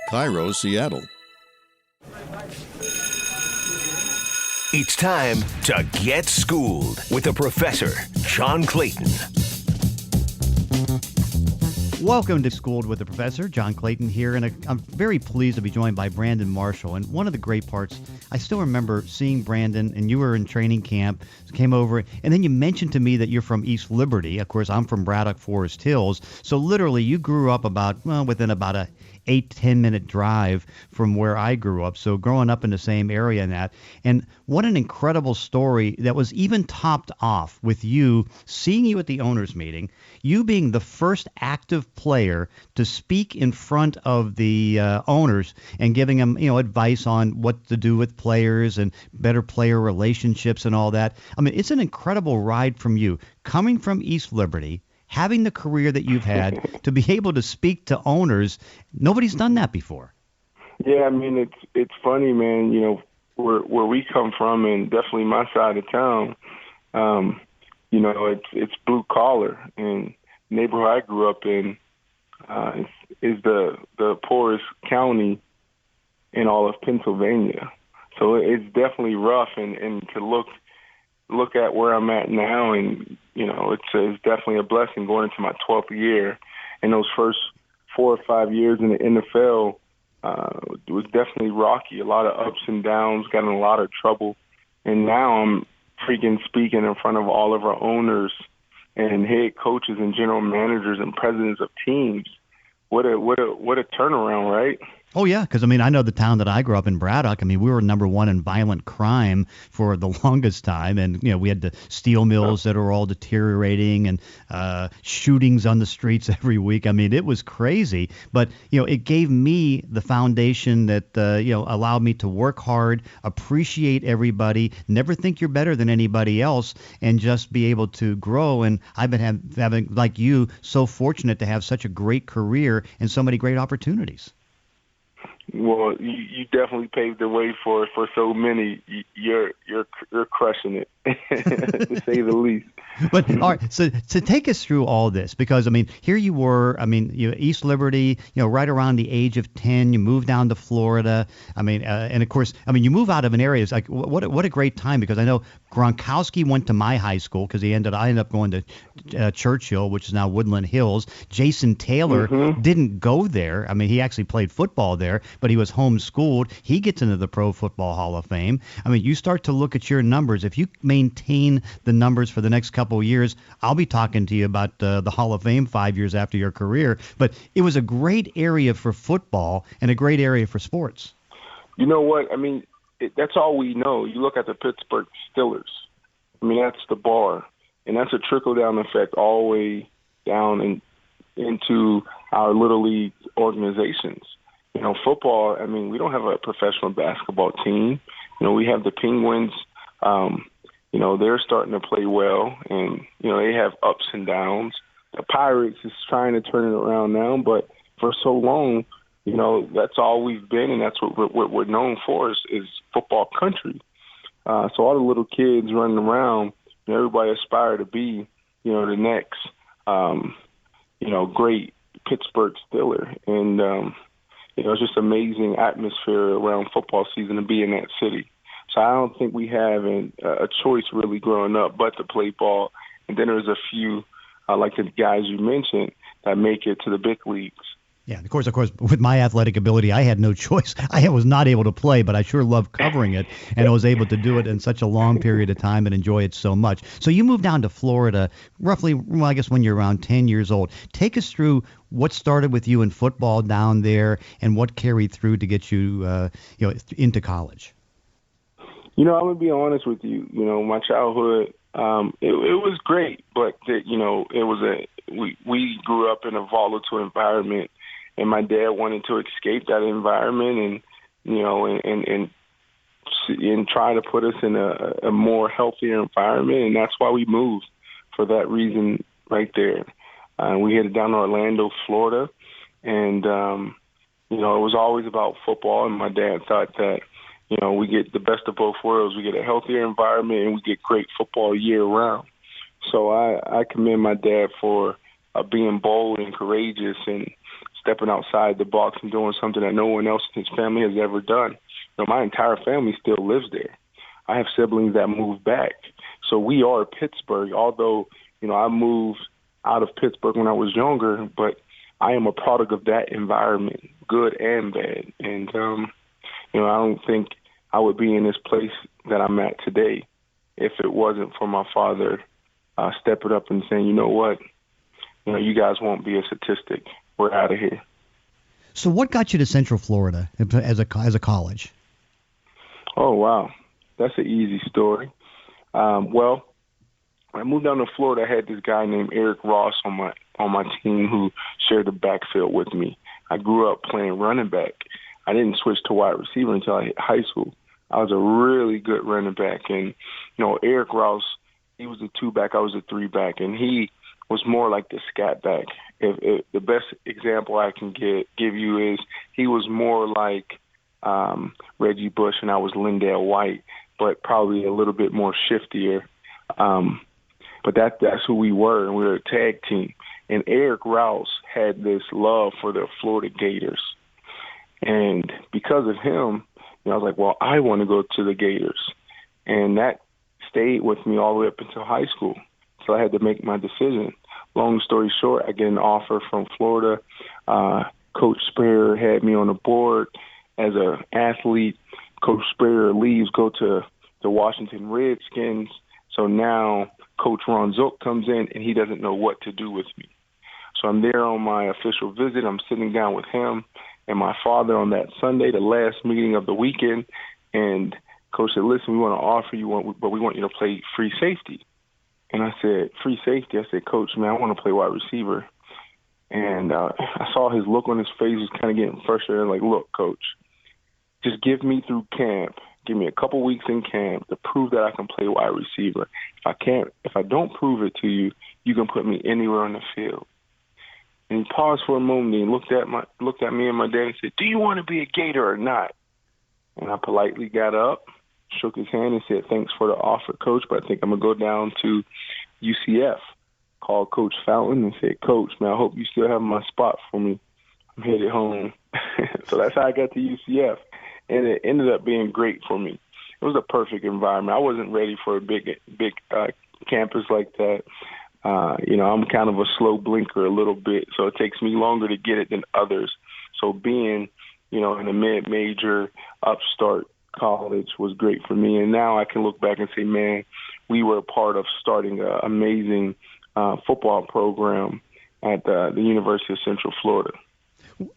Cairo, Seattle. It's time to get schooled with the professor, John Clayton. Welcome to Schooled with the Professor. John Clayton here, and I'm very pleased to be joined by Brandon Marshall. And one of the great parts, I still remember seeing Brandon, and you were in training camp, came over, and then you mentioned to me that you're from East Liberty. Of course, I'm from Braddock, Forest Hills. So literally, you grew up within about a 8-10 minute drive from where I grew up. So growing up in the same area and that. And what an incredible story that was even topped off with you seeing you at the owners meeting, you being the first active player to speak in front of the owners and giving them, advice on what to do with players and better player relationships and all that. I mean, it's an incredible ride from you coming from East Liberty, having the career that you've had, to be able to speak to owners. Nobody's done that before. Yeah, I mean, it's funny, man. Where we come from, and definitely my side of town, it's blue collar, and the neighborhood I grew up in is the poorest county in all of Pennsylvania. So it's definitely rough, and to look at where I'm at now, and it's definitely a blessing going into my 12th year. And those first 4 or 5 years in the NFL was definitely rocky. A lot of ups and downs, got in a lot of trouble, and now I'm freaking speaking in front of all of our owners and head coaches and general managers and presidents of teams. What a turnaround, right? Oh, yeah, because, I know the town that I grew up in, Braddock, we were number one in violent crime for the longest time, and, we had the steel mills that are all deteriorating and shootings on the streets every week. It was crazy, but, it gave me the foundation that, allowed me to work hard, appreciate everybody, never think you're better than anybody else, and just be able to grow. And I've been having, like you, so fortunate to have such a great career and so many great opportunities. Well, you definitely paved the way for so many. You're crushing it, to say the least. But all right, so take us through all this, because here you were, East Liberty, right around the age of 10, you moved down to Florida. And of course, you move out of an area. It's like what a great time, because I know Gronkowski went to my high school because I ended up going to Churchill, which is now Woodland Hills. Jason Taylor didn't go there. He actually played football there, but he was homeschooled. He gets into the Pro Football Hall of Fame. You start to look at your numbers. If you maintain the numbers for the next couple of years, I'll be talking to you about the Hall of Fame 5 years after your career. But it was a great area for football and a great area for sports. You know what? That's all we know. You look at the Pittsburgh Steelers. That's the bar. And that's a trickle-down effect all the way down into our Little League organizations. Football, we don't have a professional basketball team. We have the Penguins. They're starting to play well, and, they have ups and downs. The Pirates is trying to turn it around now, but for so long, that's all we've been, and that's what we're known for is football country. So all the little kids running around, everybody aspire to be, the next, great Pittsburgh Steeler. And, it's just amazing atmosphere around football season to be in that city. So I don't think we have a choice really growing up but to play ball. And then there's a few, like the guys you mentioned, that make it to the big leagues. Yeah, of course, with my athletic ability, I had no choice. I was not able to play, but I sure loved covering it, and I was able to do it in such a long period of time and enjoy it so much. So you moved down to Florida roughly, I guess when you're around 10 years old. Take us through what started with you in football down there and what carried through to get you, into college. I'm going to be honest with you. My childhood, it was great, but, we grew up in a volatile environment. And my dad wanted to escape that environment and try to put us in a more healthier environment. And that's why we moved, for that reason right there. We headed down to Orlando, Florida. And, it was always about football. And my dad thought that, we get the best of both worlds. We get a healthier environment and we get great football year round. So I commend my dad for being bold and courageous and stepping outside the box and doing something that no one else in his family has ever done. My entire family still lives there. I have siblings that moved back. So we are Pittsburgh, although, I moved out of Pittsburgh when I was younger, but I am a product of that environment, good and bad. And, I don't think I would be in this place that I'm at today if it wasn't for my father stepping up and saying, you know what, you guys won't be a statistic. We're out of here. So what got you to Central Florida as a college? Oh, wow. That's an easy story. Well, when I moved down to Florida, I had this guy named Eric Ross on my team who shared the backfield with me. I grew up playing running back. I didn't switch to wide receiver until I hit high school. I was a really good running back. And, Eric Ross, he was the 2-back, I was the 3-back, and he was more like the scat back. If the best example I can give you is he was more like Reggie Bush and I was Lindale White, but probably a little bit more shiftier. But that's who we were, and we were a tag team. And Eric Rouse had this love for the Florida Gators. And because of him, I was like, well, I want to go to the Gators. And that stayed with me all the way up until high school. So I had to make my decision. Long story short, I get an offer from Florida. Coach Sperry had me on the board as an athlete. Coach Sperry leaves, go to the Washington Redskins. So now Coach Ron Zook comes in, and he doesn't know what to do with me. So I'm there on my official visit. I'm sitting down with him and my father on that Sunday, the last meeting of the weekend. And Coach said, listen, we want to offer you, but we want you to play free safety. And I said, free safety? I said, Coach, man, I want to play wide receiver. And I saw his look on his face was kind of getting frustrated. Like, look, Coach, just give me through camp. Give me a couple weeks in camp to prove that I can play wide receiver. If I don't prove it to you, you can put me anywhere on the field. And he paused for a moment and looked at me and my dad and said, do you want to be a Gator or not? And I politely got up, shook his hand and said, thanks for the offer, Coach, but I think I'm going to go down to UCF. Called Coach Fountain and said, Coach, man, I hope you still have my spot for me. I'm headed home. So that's how I got to UCF. And it ended up being great for me. It was a perfect environment. I wasn't ready for a big campus like that. I'm kind of a slow blinker a little bit, so it takes me longer to get it than others. So being, in a mid-major upstart college was great for me. And now I can look back and say, man, we were a part of starting an amazing football program at the University of Central Florida.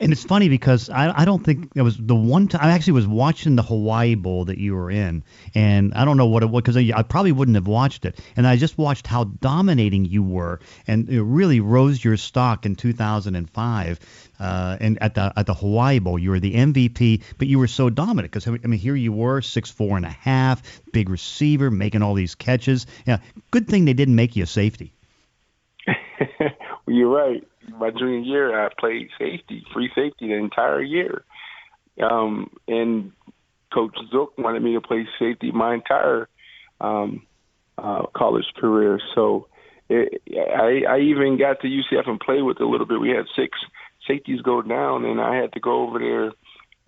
And it's funny because I don't think it was the one time I actually was watching the Hawaii Bowl that you were in, and I don't know what it was because I probably wouldn't have watched it. And I just watched how dominating you were, and it really rose your stock in 2005. And at the Hawaii Bowl, you were the MVP, but you were so dominant because here you were 6'4.5", big receiver, making all these catches. Yeah, good thing they didn't make you a safety. Well, you're right. My junior year, I played safety, free safety, the entire year. And Coach Zook wanted me to play safety my entire college career. So I even got to UCF and play with a little bit. We had 6 safeties go down, and I had to go over there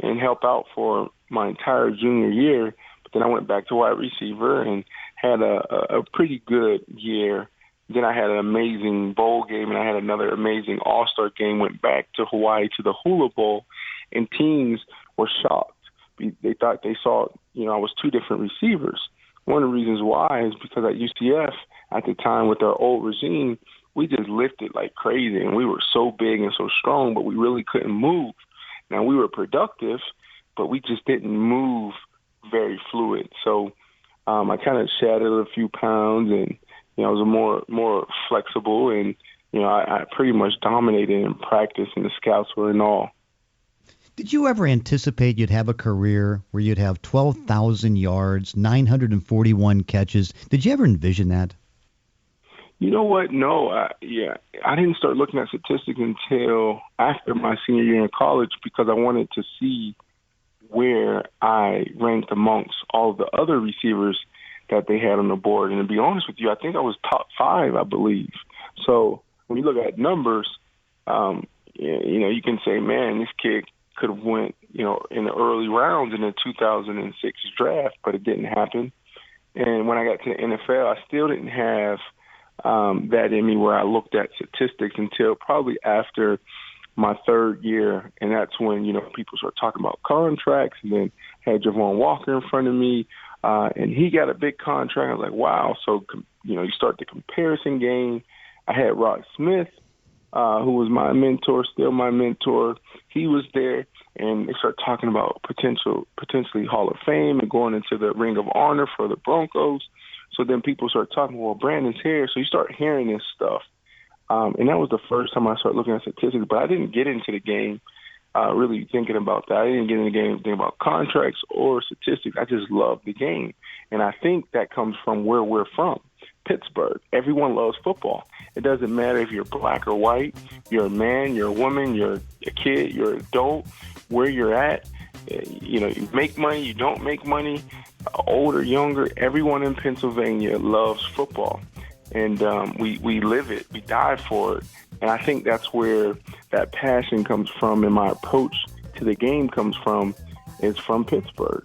and help out for my entire junior year. But then I went back to wide receiver and had a pretty good year. Then I had an amazing bowl game, and I had another amazing all-star game, went back to Hawaii to the Hula Bowl, and teams were shocked. They thought they saw, I was 2 different receivers. One of the reasons why is because at UCF, at the time with our old regime, we just lifted like crazy, and we were so big and so strong, but we really couldn't move. Now, we were productive, but we just didn't move very fluid. So I kind of shattered a few pounds, and I was more flexible, and I pretty much dominated in practice, and the scouts were in awe. Did you ever anticipate you'd have a career where you'd have 12,000 yards, 941 catches? Did you ever envision that? You know what? No. I didn't start looking at statistics until after my senior year in college because I wanted to see where I ranked amongst all of the other receivers that they had on the board. And to be honest with you, I think I was top 5, I believe. So when you look at numbers, you can say, man, this kid could have went, in the early rounds in the 2006 draft, but it didn't happen. And when I got to the NFL, I still didn't have that in me where I looked at statistics until probably after my third year. And that's when, people start talking about contracts, and then had Javon Walker in front of me, and he got a big contract. I was like, wow. So, you start the comparison game. I had Rod Smith, who was my mentor, still my mentor. He was there, and they start talking about potentially Hall of Fame and going into the Ring of Honor for the Broncos. So then people start talking, well, Brandon's here. So you start hearing this stuff. And that was the first time I started looking at statistics. But I didn't get into the game really thinking about that. I didn't get in the game thinking about contracts or statistics. I just loved the game. And I think that comes from where we're from, Pittsburgh. Everyone loves football. It doesn't matter if you're black or white, you're a man, you're a woman, you're a kid, you're an adult, where you're at. You make money, you don't make money, older, younger. Everyone in Pennsylvania loves football. And we live it, we die for it. And I think that's where that passion comes from, and my approach to the game comes from, is from Pittsburgh.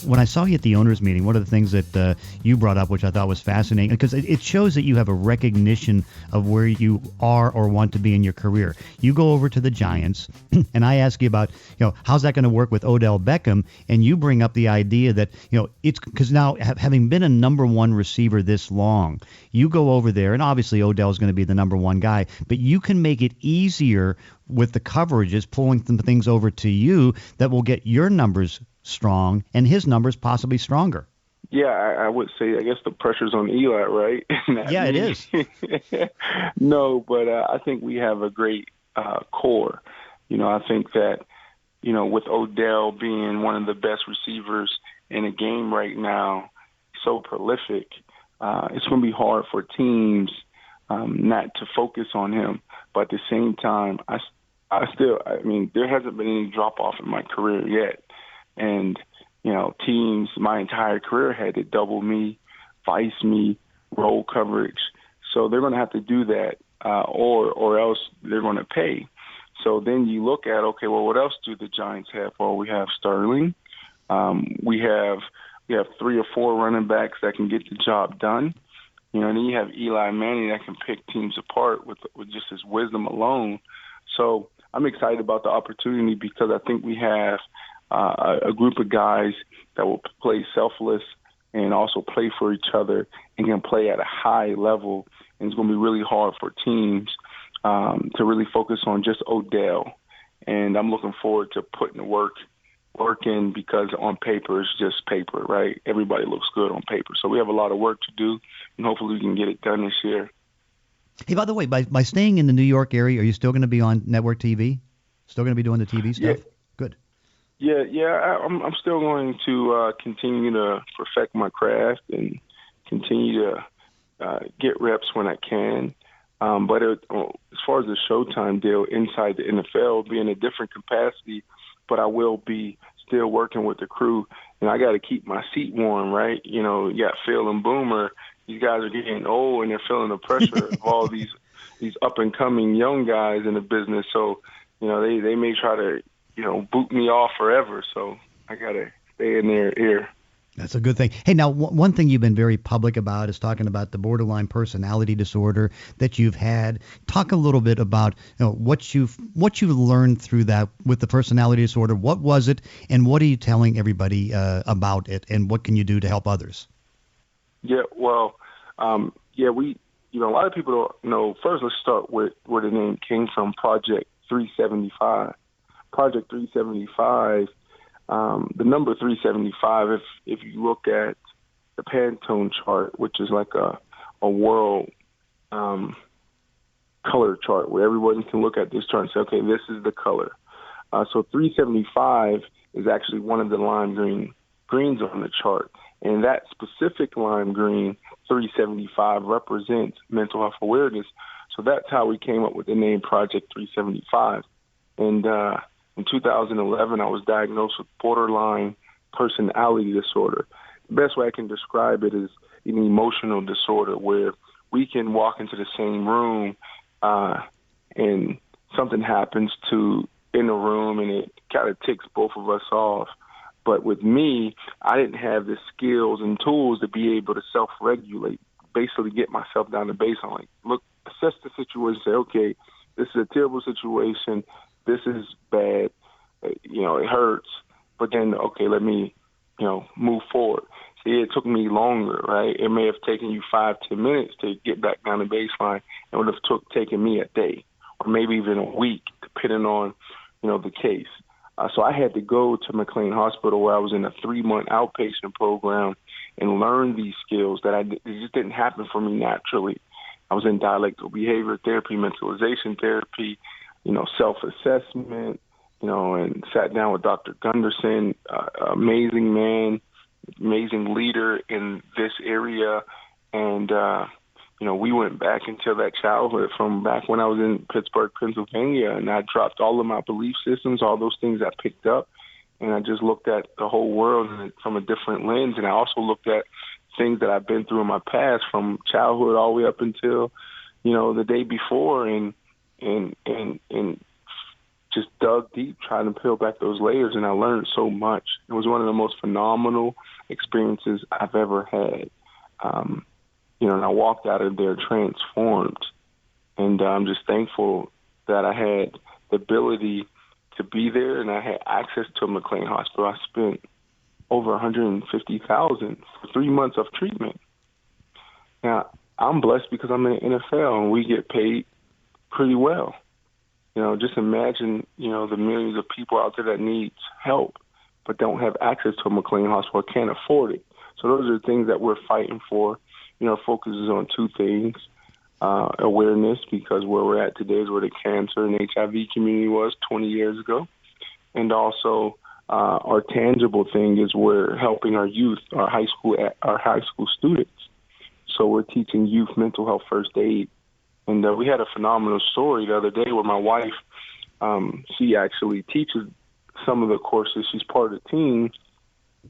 When I saw you at the owners' meeting, one of the things that you brought up, which I thought was fascinating, because it shows that you have a recognition of where you are or want to be in your career. You go over to the Giants, and I ask you about, how's that going to work with Odell Beckham, and you bring up the idea that, it's because now having been a number one receiver this long, you go over there, and obviously Odell's going to be the number one guy, but you can make it easier with the coverages, pulling some things over to you that will get your numbers strong and his numbers possibly stronger. Yeah, I would say, I guess the pressure's on Eli, right? Yeah, it is. No, but I think we have a great core. I think that, with Odell being one of the best receivers in the game right now, so prolific, it's going to be hard for teams not to focus on him. But at the same time, I mean, there hasn't been any drop-off in my career yet. And, teams my entire career had to double me, vice me, roll coverage. So they're going to have to do that, or else they're going to pay. So then you look at, okay, well, what else do the Giants have? Well, we have Sterling. We have 3 or 4 running backs that can get the job done. And then you have Eli Manning that can pick teams apart with just his wisdom alone. So I'm excited about the opportunity because I think we have a group of guys that will play selfless and also play for each other and can play at a high level. And it's going to be really hard for teams to really focus on just Odell. And I'm looking forward to putting the work in, because on paper it's just paper, right? Everybody looks good on paper. So we have a lot of work to do, and hopefully we can get it done this year. Hey, by the way, by staying in the New York area, are you still going to be on network TV? Still going to be doing the TV stuff? Yeah. Good. Yeah. I'm still going to continue to perfect my craft and continue to get reps when I can. But as far as the Showtime deal inside the NFL, it'll be in a different capacity, but I will be still working with the crew. And I got to keep my seat warm, right? You got Phil and Boomer. These guys are getting old, and they're feeling the pressure of all these up-and-coming young guys in the business. So, they may try to, boot me off forever. So I got to stay in their ear. That's a good thing. Hey, now, one thing you've been very public about is talking about the borderline personality disorder that you've had. Talk a little bit about what you learned through that with the personality disorder. What was it, and what are you telling everybody about it, and what can you do to help others? Yeah, well, we, a lot of people don't know. First, let's start with where the name came from, Project 375. Project 375, the number 375, if you look at the Pantone chart, which is like a world color chart where everyone can look at this chart and say, okay, this is the color. So 375 is actually one of the lime greens on the chart. And that specific lime green, 375, represents mental health awareness. So that's how we came up with the name Project 375. And In 2011, I was diagnosed with borderline personality disorder. The best way I can describe it is an emotional disorder where we can walk into the same room and something happens in the room and it kind of ticks both of us off. But with me, I didn't have the skills and tools to be able to self-regulate, basically get myself down to baseline. Like, look, assess the situation, say, okay, this is a terrible situation. This is bad. It hurts. But then, okay, let me, move forward. See, it took me longer, right? It may have taken you 5-10 minutes to get back down to baseline. It would have taken me a day or maybe even a week, depending on, the case. So I had to go to McLean Hospital where I was in a 3-month outpatient program and learn these skills that it just didn't happen for me naturally. I was in dialectical behavior therapy, mentalization therapy, self-assessment, and sat down with Dr. Gunderson, amazing man, amazing leader in this area. And, we went back into that childhood from back when I was in Pittsburgh, Pennsylvania, and I dropped all of my belief systems, all those things I picked up, and I just looked at the whole world from a different lens. And I also looked at things that I've been through in my past from childhood all the way up until, the day before and just dug deep trying to peel back those layers, and I learned so much. It was one of the most phenomenal experiences I've ever had. And I walked out of there transformed, and I'm just thankful that I had the ability to be there, and I had access to McLean Hospital. I spent over $150,000 for 3 months of treatment. Now, I'm blessed because I'm in the NFL, and we get paid pretty well. Just imagine, the millions of people out there that needs help but don't have access to a McLean Hospital, can't afford it. So those are the things that we're fighting for. Focuses on 2 things. Awareness, because where we're at today is where the cancer and HIV community was 20 years ago. And also our tangible thing is we're helping our youth, our high school students. So we're teaching youth mental health first aid. And we had a phenomenal story the other day where my wife, she actually teaches some of the courses. She's part of the team.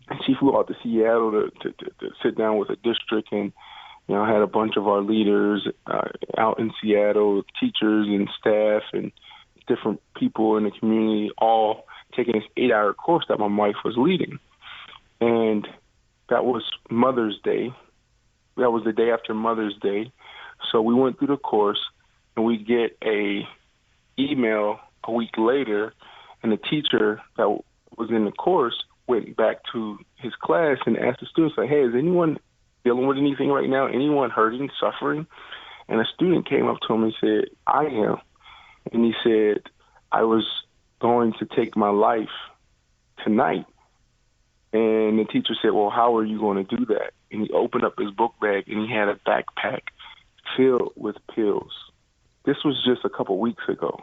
And she flew out to Seattle to sit down with a district, and had a bunch of our leaders out in Seattle, teachers and staff and different people in the community, all taking this 8-hour course that my wife was leading. And that was Mother's Day. That was the day after Mother's Day. So we went through the course, and we get a email a week later, and the teacher that was in the course went back to his class and asked the students, like, hey, is anyone dealing with anything right now? Anyone hurting, suffering? And a student came up to him and said, I am. And he said, I was going to take my life tonight. And the teacher said, well, how are you going to do that? And he opened up his book bag, and he had a backpack filled with pills. This was just a couple weeks ago.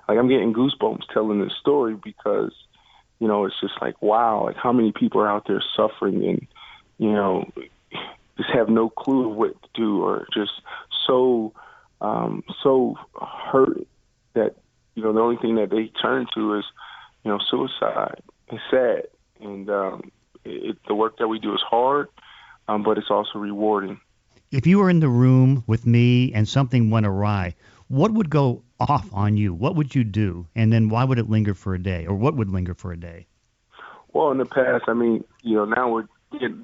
Like, I'm getting goosebumps telling this story because, it's just like, wow, like how many people are out there suffering and, just have no clue of what to do, or just so hurt that, the only thing that they turn to is, suicide. It's sad. And the work that we do is hard, but it's also rewarding. If you were in the room with me and something went awry, what would go off on you? What would you do? And then why would it linger for a day, or what would linger for a day? Well, in the past, now we're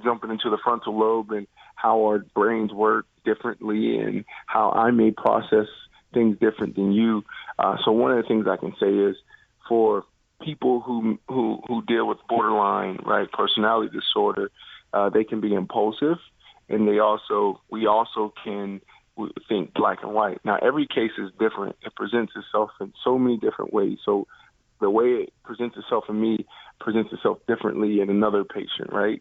jumping into the frontal lobe and how our brains work differently and how I may process things different than you. So one of the things I can say is for people who deal with borderline, right, personality disorder, they can be impulsive, and we also can think black and white. Now, every case is different. It presents itself in so many different ways. So the way it presents itself in me presents itself differently in another patient, right?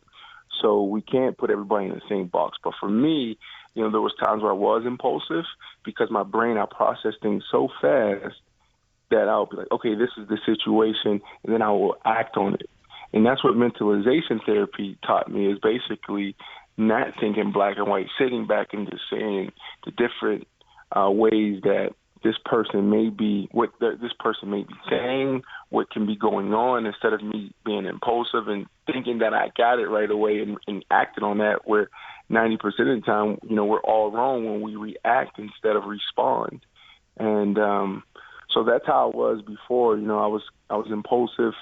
So we can't put everybody in the same box. But for me, there was times where I was impulsive because my brain, I process things so fast that I'll be like, okay, this is the situation, and then I will act on it. And that's what mentalization therapy taught me, is basically not thinking black and white, sitting back and just saying the different ways that this person may be saying, what can be going on, instead of me being impulsive and thinking that I got it right away and acting on that, where 90% of the time, we're all wrong when we react instead of respond. And so that's how it was before. I was impulsive.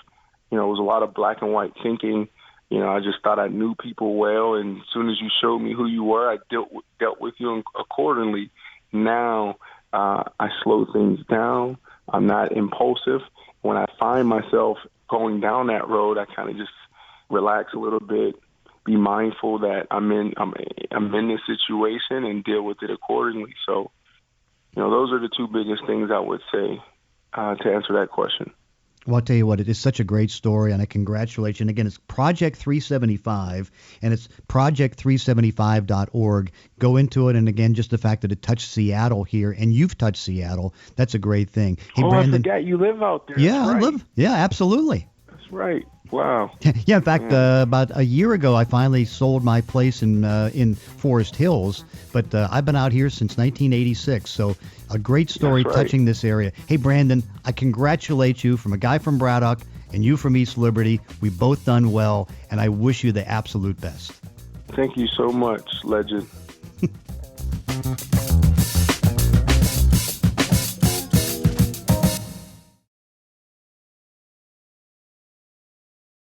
It was a lot of black and white thinking. I just thought I knew people well, and as soon as you showed me who you were, I dealt with you accordingly. Now I slow things down. I'm not impulsive. When I find myself going down that road, I kind of just relax a little bit, be mindful that I'm in this situation, and deal with it accordingly. So, those are the two biggest things I would say to answer that question. Well, I'll tell you what, it is such a great story, and I congratulate you. And again, it's Project 375, and it's project375.org. Go into it, and again, just the fact that it touched Seattle here, and you've touched Seattle, that's a great thing. Hey, Brandon, I forgot you live out there. Yeah, right. I live. Yeah, absolutely. That's right. Wow. Yeah, in fact, about a year ago, I finally sold my place in Forest Hills, but I've been out here since 1986, so a great story touching this area. Hey, Brandon, I congratulate you from a guy from Braddock and you from East Liberty. We both done well, and I wish you the absolute best. Thank you so much, legend.